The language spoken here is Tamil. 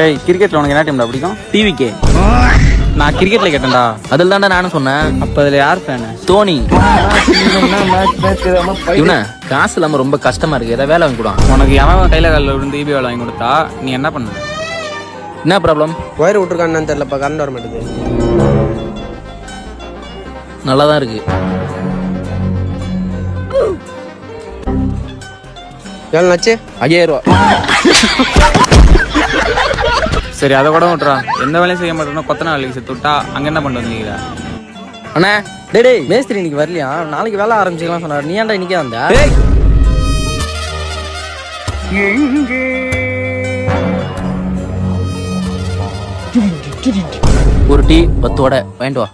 டேய் கிரிக்கெட்ல உனக்கு என்ன டீம்டா பிடிக்கும்? டிவிக்கே. நான் கிரிக்கெட்ல கேட்டேன்டா. அதில் தான்டா நானும் சொன்னேன். அப்ப அதுல யார் ஃபேனு? தோனி. இவன காசு இல்லாம ரொம்ப கஷ்டமா இருக்கு, ஏதாவது வேலை வாங்கி கூட. உனக்கு எவன் கையில காலில் விழுந்து இபி வேலை வாங்கி கொடுத்தா நீ என்ன பண்ண? என்ன ப்ராப்ளம்? ஒயர் விட்டுருக்கான்னு தெரியலப்பா, கரண்ட் வர மாட்டேது. நல்லா தான் இருக்கு. எவ்வளோ ஆச்சு? 5000 ரூபா. சரி அதை கூட விட்டுறா. எந்த வேலையும் செய்ய மாட்டேன்னா கொத்தனா வேலைக்கு சேர்த்து விட்டா அங்க என்ன பண்ணிட்டு வந்தீங்க? அண்ணா டேய் மேஸ்திரி இன்னைக்கு வரலையா? நாளைக்கு வேலை ஆரம்பிச்சிக்கலாம் சொன்னார். நீ ஏன்டா இன்னைக்கே வந்த? ஒரு டீ 10 வடை வாங்கிட்டு வா.